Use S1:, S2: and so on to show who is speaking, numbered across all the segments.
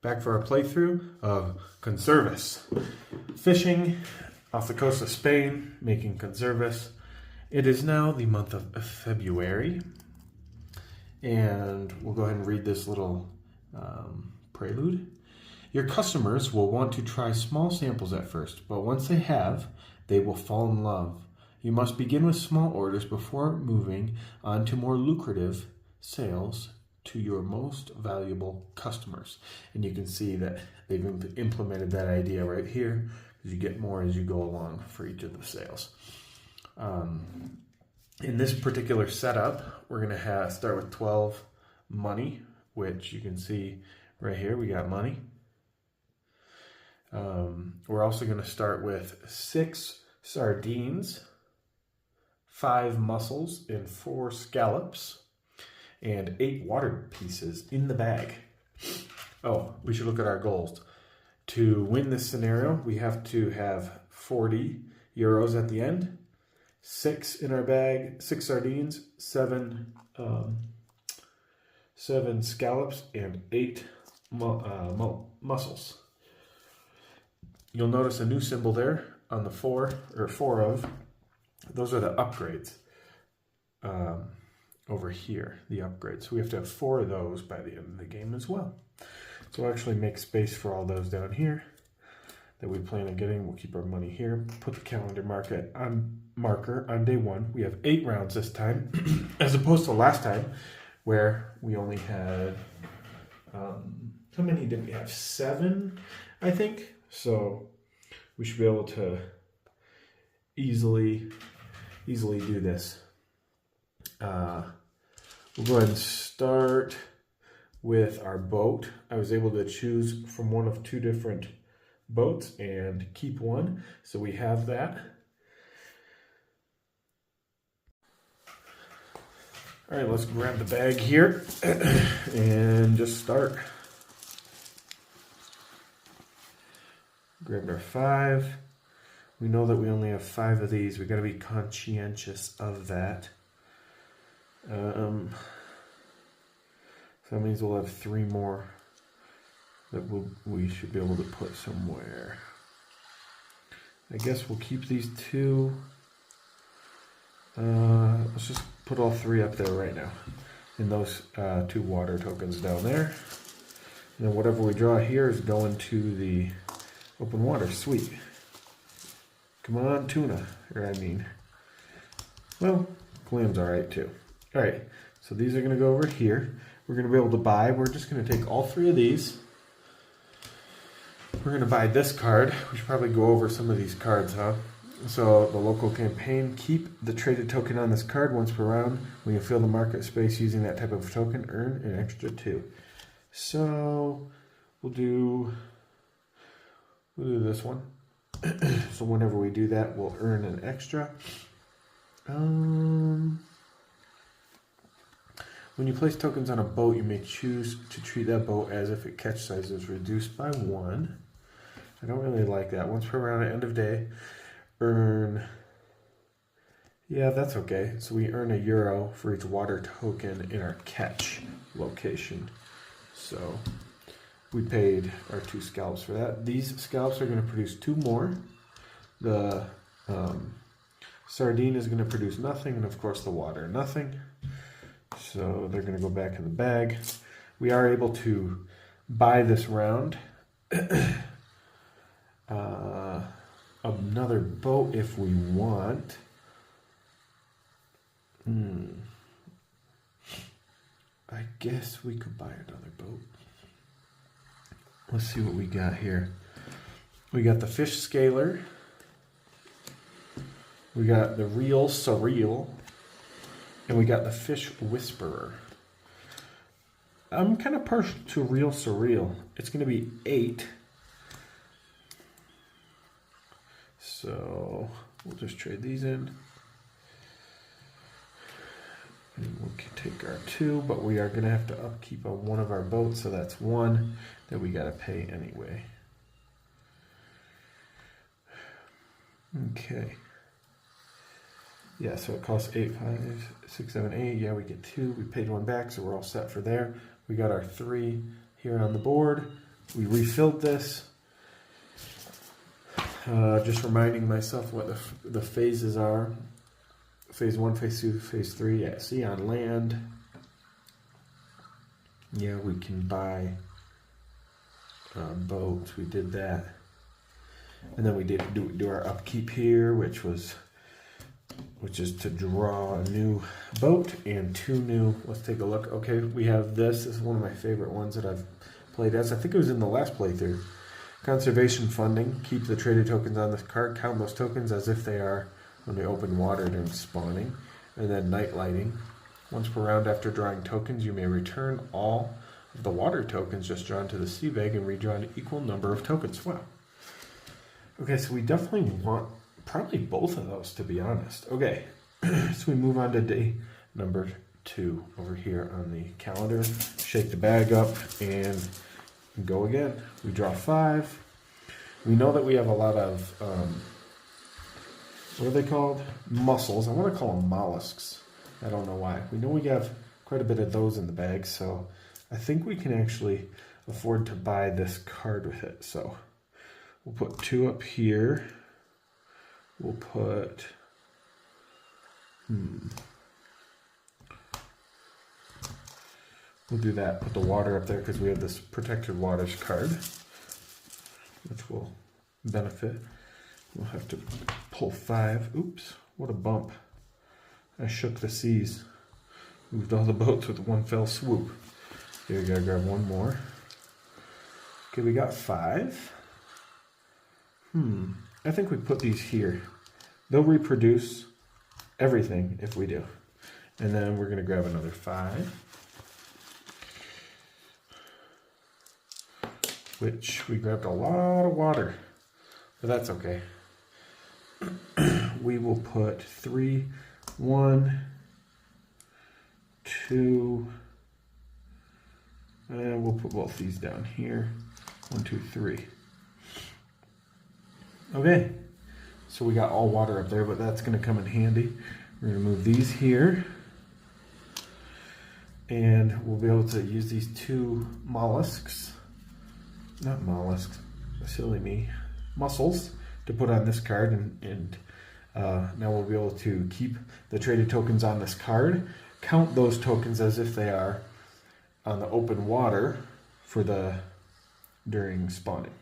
S1: Back for our playthrough of Conservas. Fishing off the coast of Spain, making conservas. It is now the month of February, and we'll go ahead and read this little prelude. Your customers will want to try small samples at first, but once they have, they will fall in love. You must begin with small orders before moving on to more lucrative sales to your most valuable customers. And you can see that they've implemented that idea right here, because you get more as you go along for each of the sales. In this particular setup, we're going to start with 12 money, which you can see right here. We got money. We're also going to start with 6 sardines, 5 mussels, and 4 scallops, and 8 water pieces in the bag. Oh, we should look at our goals. To win this scenario, we have to have 40 euros at the end, 6 in our bag, 6 sardines, 7 scallops, and 8 mussels. You'll notice a new symbol there on the 4 of. Those are the upgrades over here, the upgrades. So we have to have 4 of those by the end of the game as well. So we'll actually make space for all those down here that we plan on getting. We'll keep our money here. Put the calendar marker on day 1. We have 8 rounds this time, as opposed to last time where we only had, how many did we have? 7, I think. So we should be able to easily do this. We'll go ahead and start with our boat. I was able to choose from one of 2 different boats and keep one, so we have that. All right, let's grab the bag here and just start. Grabbed our 5. We know that we only have 5 of these. We got to be conscientious of that. So that means we'll have 3 more that we should be able to put somewhere. I guess we'll keep these 2. Let's just put all 3 up there right now. And those 2 water tokens down there. And then whatever we draw here is going to the open water. Sweet. Come on, tuna. Well, clams are alright too. Alright, so these are going to go over here. We're going to be able to buy. We're just going to take all 3 of these. We're going to buy this card. We should probably go over some of these cards, huh? So the local campaign, keep the traded token on this card once per round. When you fill the market space using that type of token, earn an extra 2. So we'll do this one. So whenever we do that, we'll earn an extra. When you place tokens on a boat, you may choose to treat that boat as if its catch size is reduced by 1. I don't really like that. Once per round at end of day, earn... Yeah, that's okay. So we earn €1 for each water token in our catch location. So we paid our 2 scallops for that. These scallops are going to produce 2 more. The sardine is going to produce nothing, and of course the water, nothing. So they're going to go back in the bag. We are able to buy this round another boat if we want. I guess we could buy another boat. Let's see what we got here. We got the fish scaler. We got the real surreal. And we got the fish whisperer. I'm kind of partial to real surreal. It's going to be 8. So we'll just trade these in. And we'll take our 2, but we are going to have to upkeep on one of our boats, so that's 1 that we got to pay anyway. Okay. Yeah, so it costs 8, 5, 6, 7, 8. Yeah, we get 2. We paid 1 back, so we're all set for there. We got our 3 here on the board. we refilled this. Just reminding myself what the phases are. Phase 1, Phase 2, Phase 3 at sea on land. Yeah, we can buy boats. We did that. And then we did do our upkeep here, which is to draw a new boat and 2 new. Let's take a look. Okay, we have this. This is one of my favorite ones that I've played as. I think it was in the last playthrough. Conservation funding. Keep the traded tokens on this card. Count those tokens as if they are when they open water during spawning. And then night lighting. Once per round after drawing tokens, you may return all of the water tokens just drawn to the sea bag and redraw an equal number of tokens. Wow. Okay, so we definitely want probably both of those, to be honest. Okay, so we move on to day number 2 over here on the calendar. Shake the bag up and go again. We draw 5. We know that we have a lot of, what are they called? Mussels. I want to call them mollusks. I don't know why. We know we have quite a bit of those in the bag, so I think we can actually afford to buy this card with it. So we'll put 2 up here. We'll put, we'll do that. Put the water up there because we have this protected waters card, which will benefit. We'll have to pull 5. Oops, what a bump. I shook the seas. Moved all the boats with one fell swoop. Here, we gotta grab 1 more. Okay, we got 5. I think we put these here. They'll reproduce everything if we do. And then we're gonna grab another 5. Which we grabbed a lot of water, but that's okay. We will put 3, 1, 2, and we'll put both these down here. 1, 2, 3. Okay, so we got all water up there, but that's going to come in handy. We're going to move these here, and we'll be able to use these 2 mollusks, not mollusks, silly me, mussels, to put on this card, and now we'll be able to keep the traded tokens on this card, count those tokens as if they are on the open water for during spawning.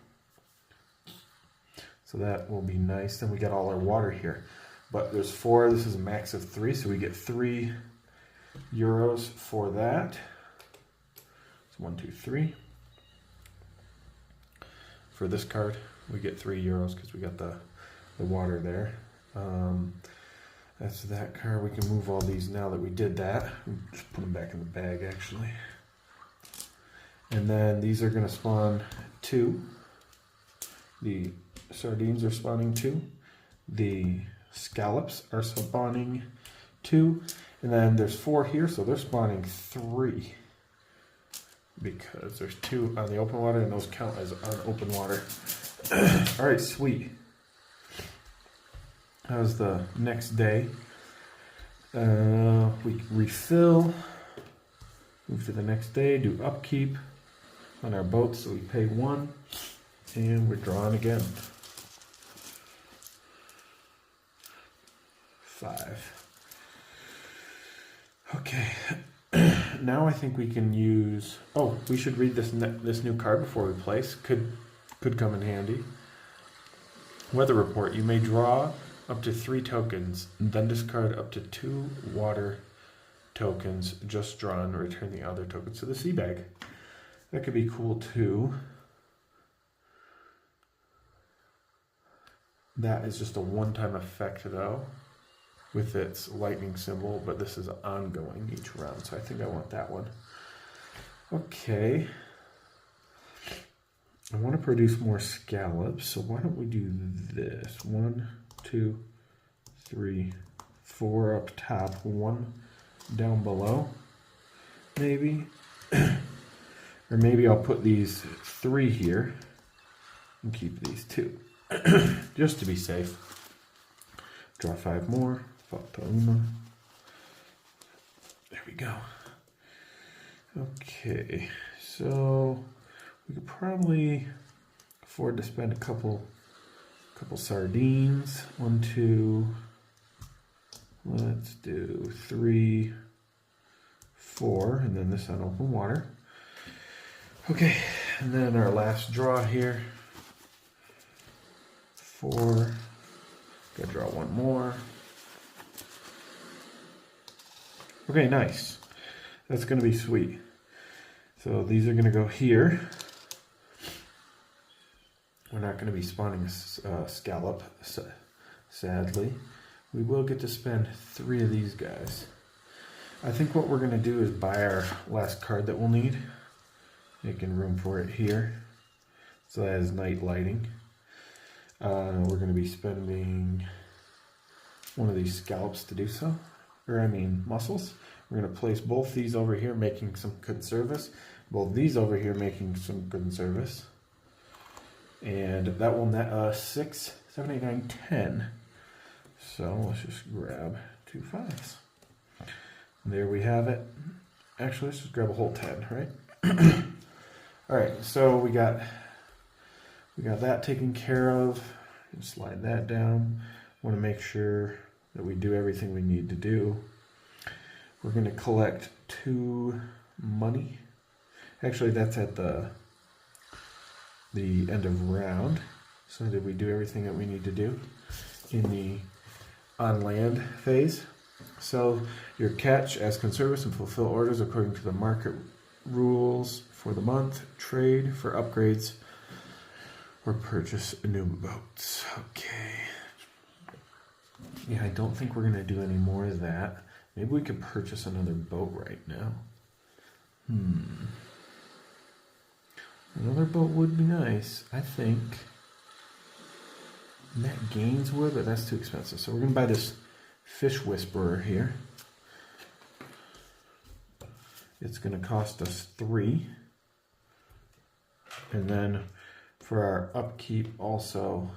S1: So that will be nice. Then we got all our water here. But there's 4. This is a max of 3, so we get 3 euros for that. So 1, 2, 3. For this card, we get 3 euros because we got the water there. That's that card. We can move all these now that we did that. Just put them back in the bag, actually. And then these are going to spawn 2. The sardines are spawning 2. The scallops are spawning 2. And then there's 4 here, so they're spawning 3. Because there's 2 on the open water, and those count as on open water. Alright, sweet. That was the next day. We refill. Move to the next day, do upkeep on our boats, so we pay 1. And we're drawing again. 5. Okay. Now I think we can use. Oh, we should read this new card before we place. Could come in handy. Weather report. You may draw up to 3 tokens, and then discard up to 2 water tokens just drawn. Return the other tokens to the sea bag. That could be cool too. That is just a one-time effect though, with its lightning symbol, but this is ongoing each round, so I think I want that one. Okay. I want to produce more scallops, so why don't we do this? 1, 2, 3, 4 up top, 1 down below, maybe. Or maybe I'll put these 3 here and keep these 2. Just to be safe. Draw 5 more. There we go. Okay, so we could probably afford to spend a couple sardines. 1, 2, let's do 3, 4, and then this on open water. Okay, and then our last draw here. 4. Gotta draw one more. Okay, nice. That's gonna be sweet. So these are gonna go here. We're not gonna be spawning a scallop, sadly. We will get to spend 3 of these guys. I think what we're gonna do is buy our last card that we'll need, making room for it here. So that has night lighting. We're going to be spending one of these scallops to do so, mussels. We're going to place both these over here making some conservas, both these over here making some conservas, and that will net us 6, 7, 8, 9, 10. So let's just grab 2 5s. There we have it. Actually, let's just grab a whole 10, right? All right, so we got that taken care of. Just slide that down. Want to make sure that we do everything we need to do. We're going to collect 2 money. Actually, that's at the end of round. So did we do everything that we need to do in the on land phase? So your catch as Conservas and fulfill orders according to the market rules for the month. Trade for upgrades or purchase new boats. Okay. Yeah, I don't think we're going to do any more of that. Maybe we could purchase another boat right now. Another boat would be nice. I think Net Gains would, but that's too expensive. So we're going to buy this Fish Whisperer here. It's going to cost us 3. And then for our upkeep also,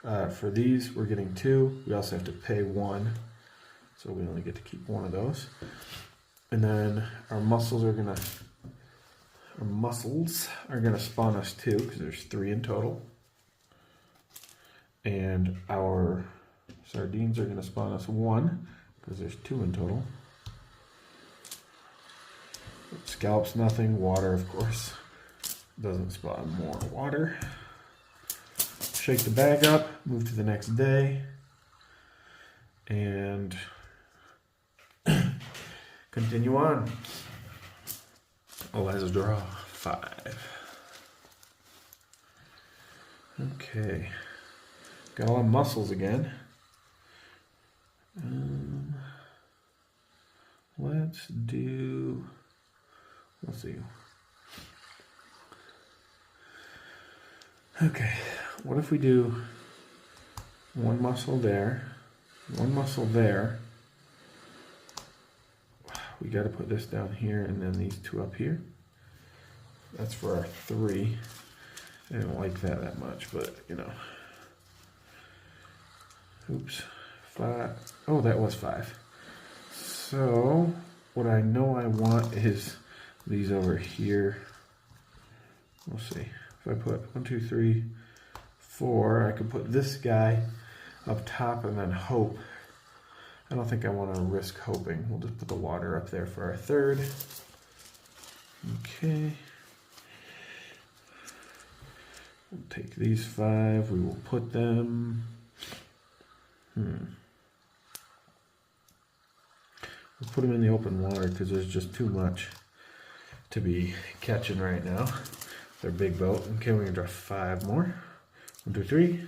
S1: for these we're getting 2. We also have to pay 1. So we only get to keep 1 of those. And then our mussels are gonna spawn us 2 because there's 3 in total. And our sardines are gonna spawn us 1 because there's 2 in total. Scallops, nothing. Water, of course, doesn't spawn more water. Shake the bag up, move to the next day, and continue on. Let's draw 5. Okay, got all our mussels again. Let's see. Okay, what if we do 1 mussel there, 1 mussel there. We got to put this down here and then these 2 up here. That's for our 3. I didn't like that much, but you know. Oops, 5. Oh, that was 5. So what I know I want is these over here. We'll see. If I put 1, 2, 3, 4, I could put this guy up top and then hope. I don't think I want to risk hoping. We'll just put the water up there for our 3rd. Okay. We'll take these 5. We will put them. We'll put them in the open water because there's just too much to be catching right now. They're a big boat. Okay, we're gonna draw 5 more. 1, 2, 3.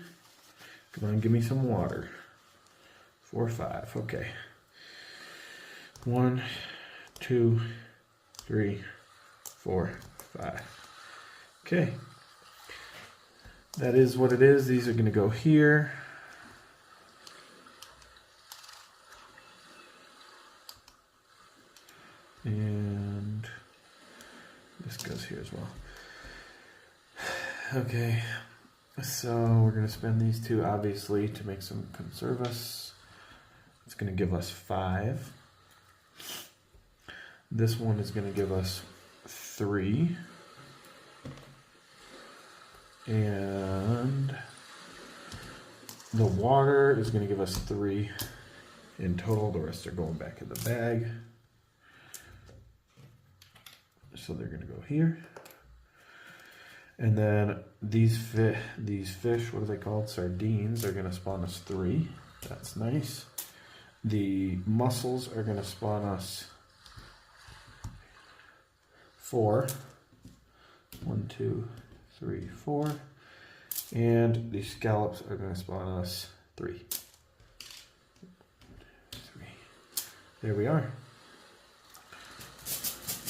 S1: Come on, give me some water. 4, 5. Okay. 1, 2, 3, 4, 5. Okay. That is what it is. These are gonna go here. And this goes here as well. Okay, so we're going to spend these 2 obviously to make some Conservas. It's going to give us 5. This one is going to give us 3. And the water is going to give us 3 in total. The rest are going back in the bag. So they're going to go here. And then these fish, what are they called? Sardines, are going to spawn us 3. That's nice. The mussels are going to spawn us 4. 1, 2, 3, 4. And the scallops are going to spawn us 3. 3. There we are.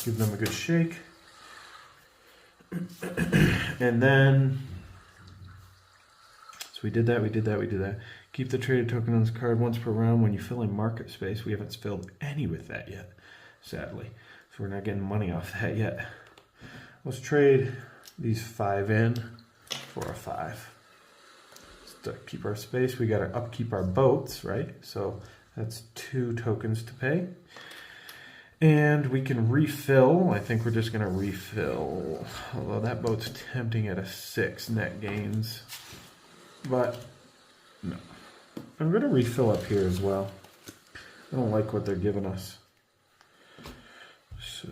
S1: Give them a good shake. And then, so we did that. Keep the traded token on this card once per round when you fill in market space. We haven't filled any with that yet, sadly. So we're not getting money off that yet. Let's trade these 5 in for a 5. Just to keep our space, we got to upkeep our boats, right? So that's 2 tokens to pay. And we can refill. I think we're just going to refill. Although that boat's tempting at a 6 net gains. But no. I'm going to refill up here as well. I don't like what they're giving us. So,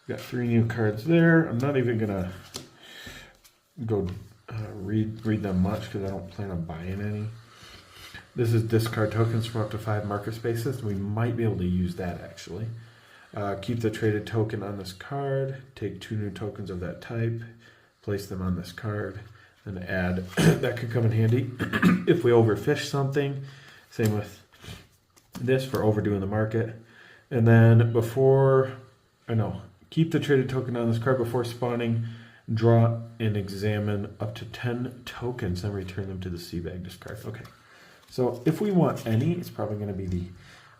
S1: got 3 new cards there. I'm not even going to go read them much because I don't plan on buying any. This is discard tokens from up to 5 market spaces. We might be able to use that actually. Keep the traded token on this card. Take 2 new tokens of that type. Place them on this card. Then add. That could come in handy if we overfish something. Same with this for overdoing the market. And then keep the traded token on this card before spawning. Draw and examine up to 10 tokens. Then return them to the sea bag discard. Okay. So if we want any, it's probably going to be the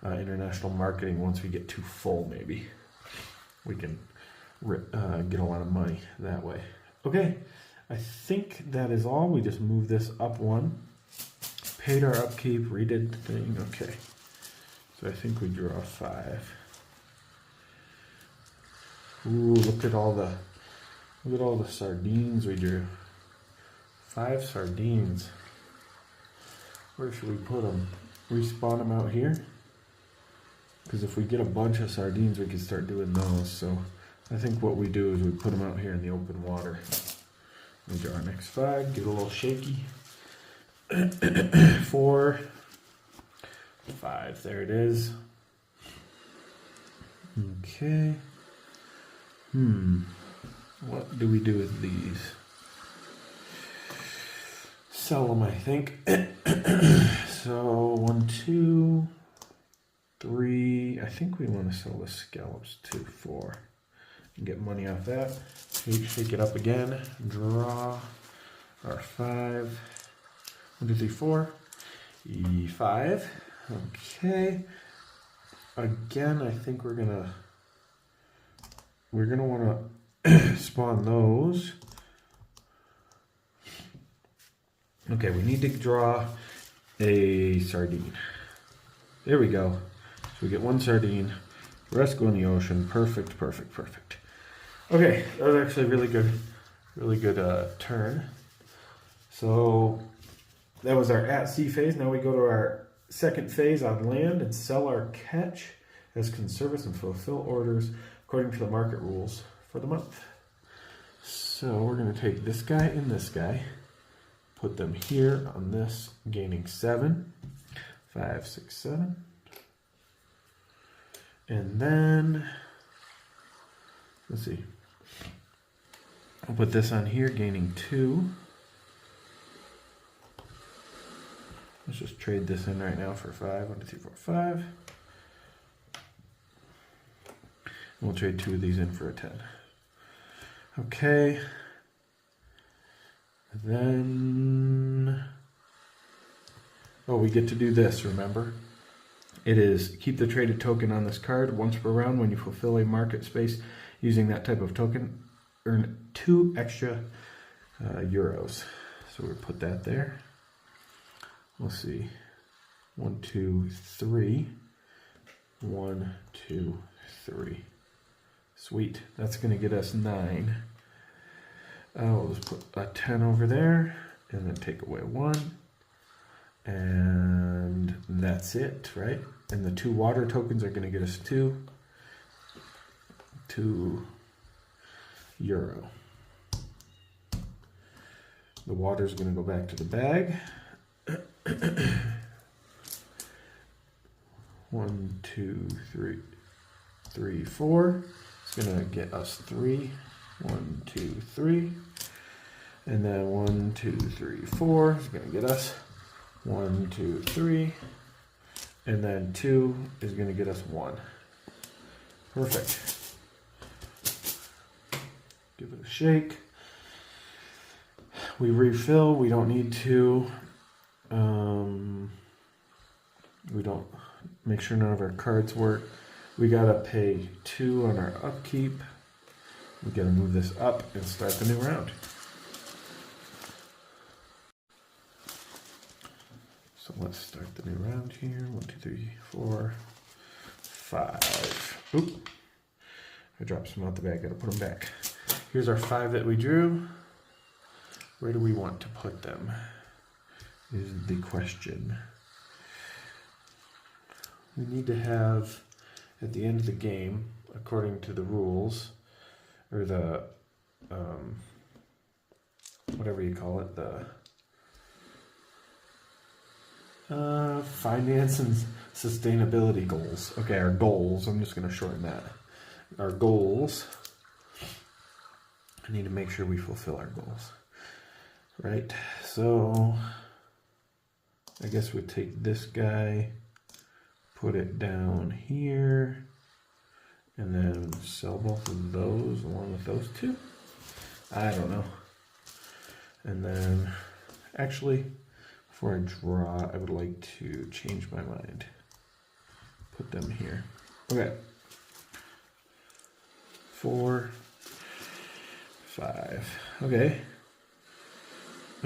S1: international marketing. Once we get too full, maybe we can get a lot of money that way. Okay, I think that is all. We just moved this up 1, paid our upkeep, redid the thing. Okay, so I think we draw 5. Ooh, look at all the sardines we drew. 5 sardines. Where should we put them? Respawn them out here? Because if we get a bunch of sardines, we can start doing those. So I think what we do is we put them out here in the open water. We draw our next 5, get a little shaky. 4, 5, there it is. Okay. What do we do with these? Sell them, I think. So 1, 2, 3. I think we want to sell the scallops too. 4 and get money off that. Shake it up again. Draw our 5. 1, 2, 3, 4. E5. Okay. Again, I think we're gonna want to spawn those. Okay, we need to draw a sardine. There we go. So we get 1 sardine. The rest go in the ocean. Perfect, perfect, perfect. Okay, that was actually really good turn. So that was our at sea phase. Now we go to our second phase on land and sell our catch as Conservas and fulfill orders according to the market rules for the month. So we're going to take this guy and this guy. Put them here on this, gaining 7, 5, 6, 7. And then, let's see. I'll put this on here, gaining 2. Let's just trade this in right now for 5. 1, 2, 3, 4, 5. And we'll trade 2 of these in for a 10. Okay. Then, we get to do this, remember? It is keep the traded token on this card once per round. When you fulfill a market space using that type of token, earn 2 extra euros. So we'll put that there. We'll see. 1, 2, 3. 1, 2, 3. Sweet. That's going to get us 9. We'll just put a 10 over there and then take away 1. And that's it, right? And the 2 water tokens are going to get us 2 euro. The water is going to go back to the bag. 1, 2, 3, 4. It's going to get us 3. 1, 2, 3. And then 1, 2, 3, 4 is going to get us 1, 2, 3. And then 2 is going to get us 1. Perfect. Give it a shake. We refill. We don't need to. We don't make sure none of our cards work. We gotta pay 2 on our upkeep. We gotta move this up and start the new round. So let's start the new round here. 1, 2, 3, 4, 5. Oop! I dropped some out the bag. Gotta put them back. Here's our 5 that we drew. Where do we want to put them? Is the question. We need to have, at the end of the game, according to the rules, or the, whatever you call it, the finance and sustainability goals. Okay, our goals, I'm just going to shorten that. Our goals, I need to make sure we fulfill our goals. Right, so I guess we'd take this guy, put it down here, and then sell both of those along with those 2. I don't know. And then, actually, before I draw, I would like to change my mind. Put them here. Okay. 4, 5. Okay.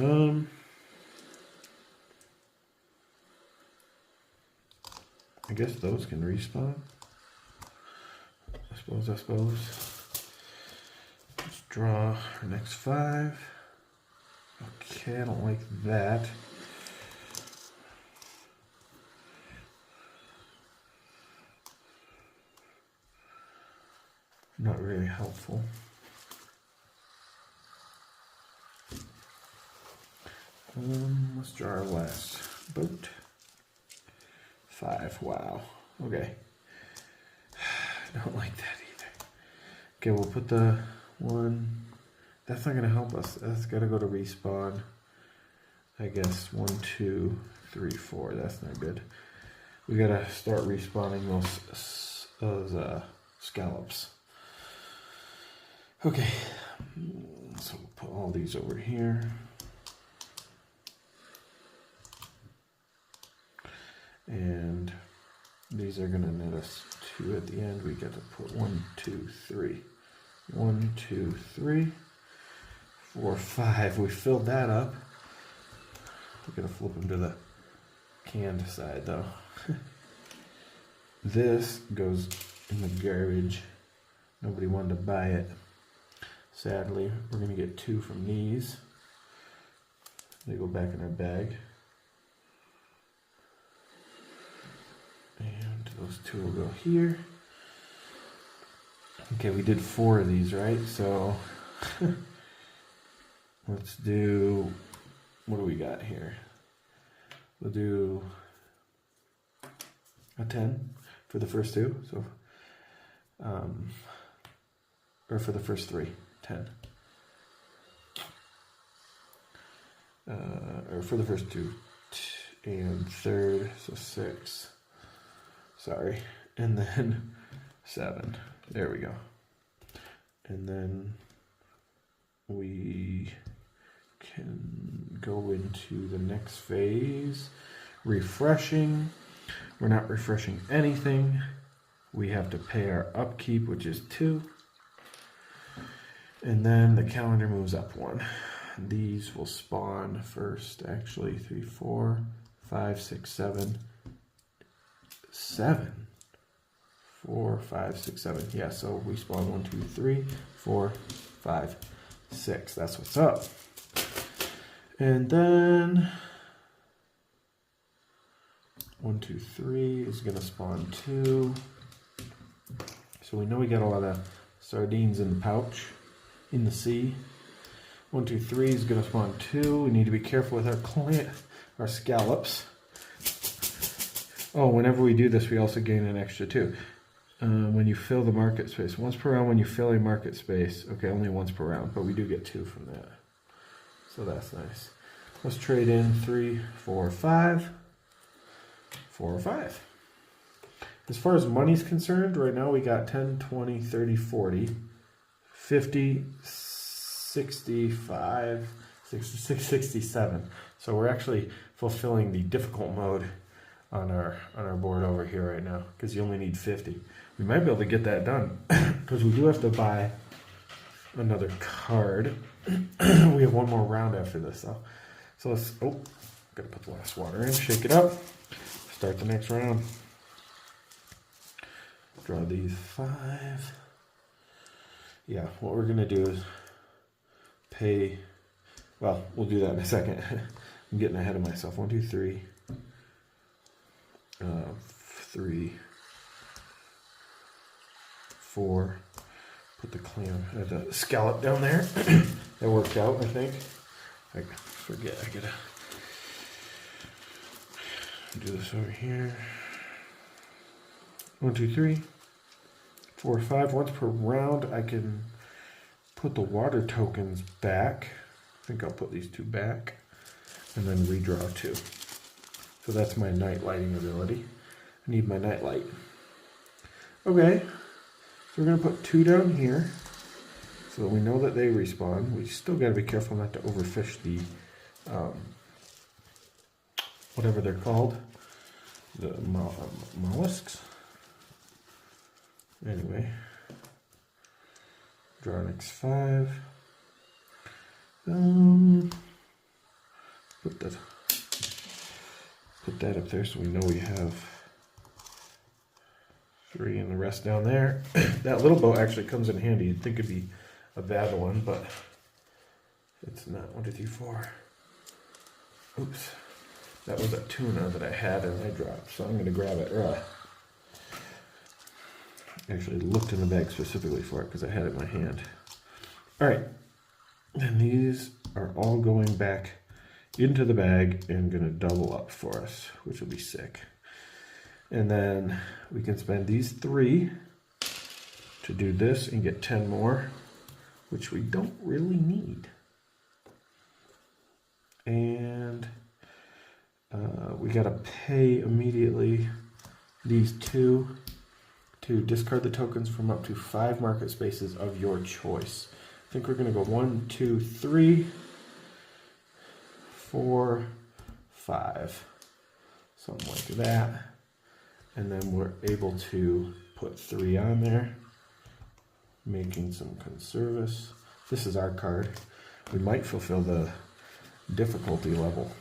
S1: I guess those can respawn. I suppose. Let's draw our next 5. Okay, I don't like that. Not really helpful. Let's draw our last boat. 5. Wow. Okay. I don't like that either. Okay, we'll put the 1. That's not going to help us. That's got to go to respawn. I guess 1, 2, 3, 4. That's not good. We got to start respawning those scallops. Okay. So we'll put all these over here. And these are going to net us 2 at the end. We get to put 1, 2, 3. 1, 2, 3, 4, 5. We filled that up. We're going to flip them to the canned side though. This goes in the garbage. Nobody wanted to buy it. Sadly, we're going to get 2 from these. They go back in our bag. And those 2 will go here. Okay, we did 4 of these, right? So let's do, what do we got here? We'll do a 10 for the first 2. So, or for the first 3, 10. Or for the first 2 and third, so 6. Sorry, and then 7. There we go. And then we can go into the next phase. Refreshing. We're not refreshing anything. We have to pay our upkeep, which is 2. And then the calendar moves up 1. These will spawn first, actually. 3, 4, 5, 6, 7. 7. 4, 5, 6, 7. Yeah, so we spawn 1, 2, 3, 4, 5, 6. That's what's up. And then 1, 2, 3 is going to spawn 2. So we know we got a lot of sardines in the pouch in the sea. 1, 2, 3 is going to spawn 2. We need to be careful with our scallops. Oh, whenever we do this, we also gain an extra 2. When you fill the market space. Once per round when you fill a market space. Okay, only once per round, but we do get 2 from that. So that's nice. Let's trade in 3, 4, 5. 4 or 5. As far as money's concerned, right now we got 10, 20, 30, 40, 50, 65, 66, 67. So we're actually fulfilling the difficult mode on our board over here right now, because you only need 50. We might be able to get that done because we do have to buy another card. We have one more round after this though. So let's, gotta put the last water in, shake it up, start the next round. Draw these 5. Yeah, what we're gonna do is pay, well, we'll do that in a second. I'm getting ahead of myself. 1, 2, 3. 3, 4. Put the clam, the scallop down there. That worked out, I think. I forget, I gotta do this over here. 1, 2, 3, 4, 5. Once per round, I can put the water tokens back. I think I'll put these 2 back and then redraw 2. So that's my night lighting ability. I need my night light. Okay, so we're gonna put 2 down here so that we know that they respawn. We still gotta be careful not to overfish the, whatever they're called, the mollusks. Anyway, draw next 5. Put that up there so we know we have 3 and the rest down there. That little boat actually comes in handy. You'd think it'd be a bad one, but it's not. 1, 2, 3, 4. Oops. That was a tuna that I had and I dropped, so I'm going to grab it. Actually looked in the bag specifically for it because I had it in my hand. Alright, and these are all going back into the bag and going to double up for us, which will be sick. And then we can spend these 3 to do this and get 10 more, which we don't really need. And we got to pay immediately these 2 to discard the tokens from up to 5 market spaces of your choice. I think we're going to go 1, 2, 3, 4, 5. Something like that. And then we're able to put 3 on there, making some Conservas. This is our card. We might fulfill the difficulty level,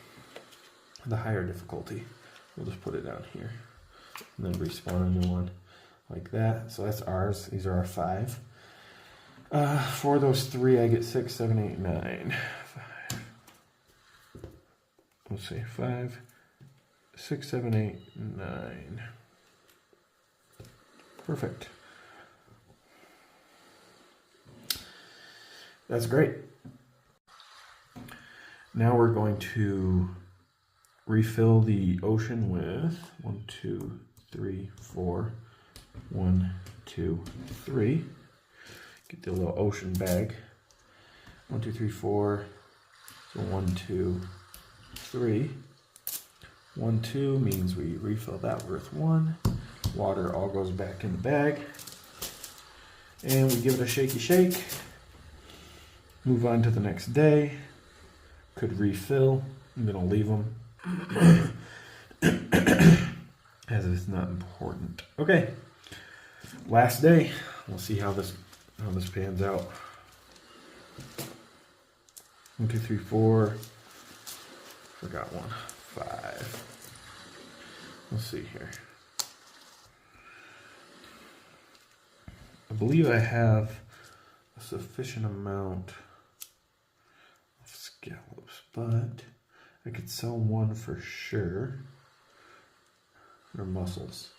S1: the higher difficulty. We'll just put it down here and then respawn a new one like that. So that's ours. These are our 5. For those 3, I get 6, 7, 8, 9. 5. Let's see, 5, 6, 7, 8, 9. Perfect. That's great. Now we're going to refill the ocean with 1, 2, 3, 4. 1, 2, 3. Get the little ocean bag. 1, 2, 3, 4. So 1, 2, 3. 1, 2 means we refill that with 1. Water all goes back in the bag. And we give it a shaky shake. Move on to the next day. Could refill. I'm going to leave them as it's not important. Okay. Last day. We'll see how this pans out. 1, 2, 3, 4. Forgot one. 5. Let's see here. I believe I have a sufficient amount but I could sell one for sure. Or muscles.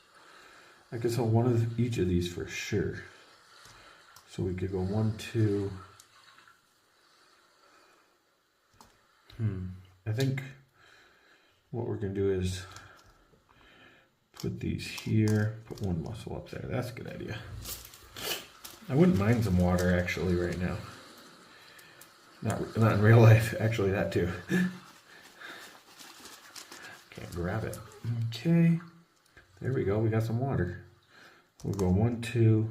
S1: I could sell one of each of these for sure. So we could go 1, 2. I think what we're going to do is put these here, put one muscle up there. That's a good idea. I wouldn't mind some water actually right now. Not in real life, actually that too. Can't grab it. Okay, there we go, we got some water. We'll go 1, 2,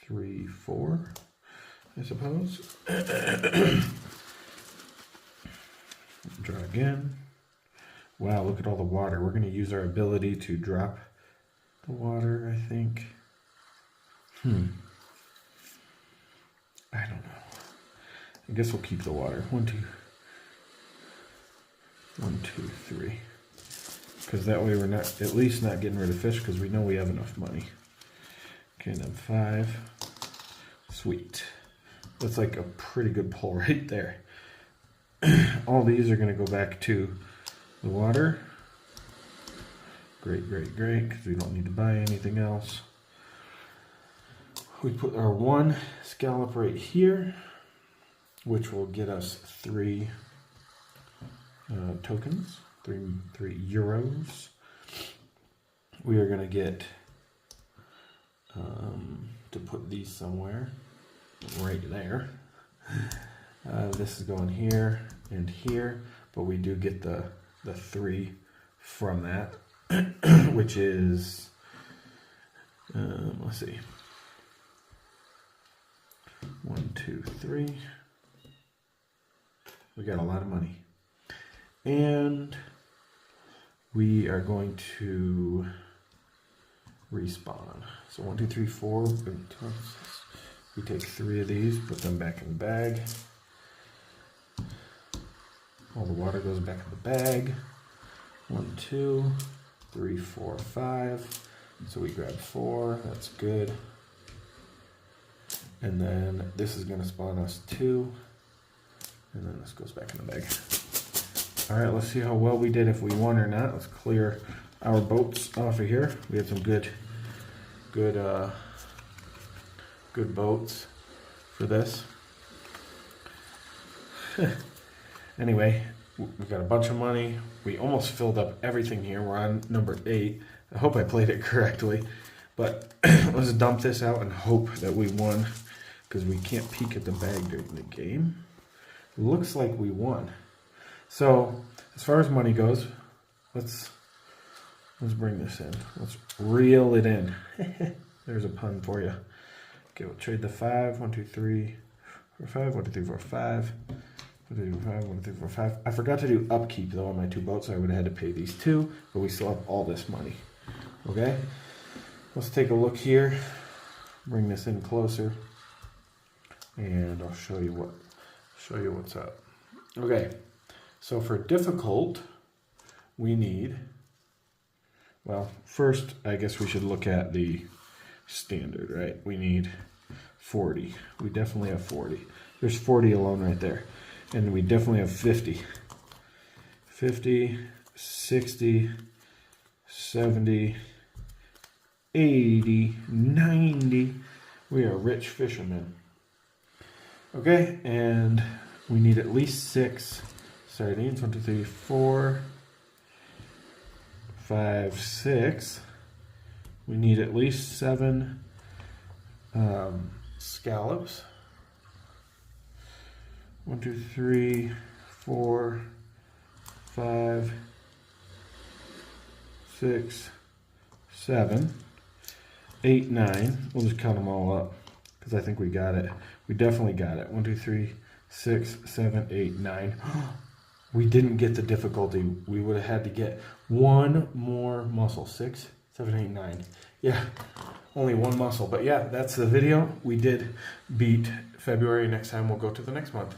S1: 3, 4, I suppose. Draw again. Wow, look at all the water. We're going to use our ability to drop the water, I think. I don't know. I guess we'll keep the water. 1, 2. 1, 2, 3. Because that way we're not, at least not getting rid of fish, because we know we have enough money. Okay, then 5. Sweet. That's like a pretty good pull right there. All these are going to go back to the water. Great, great, great, because we don't need to buy anything else. We put our 1 scallop right here, which will get us 3 tokens, 3 euros. We are going to get to put these somewhere right there. This is going here and here, but we do get the 3 from that, which is, let's see, 1, 2, 3. We got a lot of money. And we are going to respawn. So 1, 2, 3, 4. We take 3 of these, put them back in the bag. All the water goes back in the bag. 1, 2, 3, 4, 5. So we grab 4. That's good. And then this is going to spawn us 2. And then this goes back in the bag. All right, let's see how well we did, if we won or not. Let's clear our boats off of here. We had some good boats for this. Anyway, we got a bunch of money. We almost filled up everything here. We're on number 8. I hope I played it correctly. But let's dump this out and hope that we won, because we can't peek at the bag during the game. Looks like we won. So as far as money goes, let's bring this in. Let's reel it in. There's a pun for you. Okay, we'll trade the 5. 1, 2, 3, 4, 5. 1, 2, 3, 4, 5. 1, 2, 3, 4, 5. 1, 2, 3, 4, 5. I forgot to do upkeep though on my 2 boats, so I would have had to pay these 2, but we still have all this money. Okay, let's take a look here. Bring this in closer, and I'll show you what's up. Okay, so for difficult, we need, well, first I guess we should look at the standard, right? We need 40. We definitely have 40. There's 40 alone right there. And we definitely have 50. 50, 60, 70, 80, 90. We are rich fishermen. Okay, and we need at least 6 sardines. 1, 2, 3, 4, 5, 6. We need at least 7 scallops. 1, 2, 3, 4, 5, 6, 7, 8, 9. We'll just count them all up because I think we got it. We definitely got it. 1, 2, 3, 6, 7, 8, 9. We didn't get the difficulty. We would have had to get 1 more muscle. 6, 7, 8, 9. Yeah, only 1 muscle. But yeah, that's the video. We did beat February. Next time we'll go to the next month.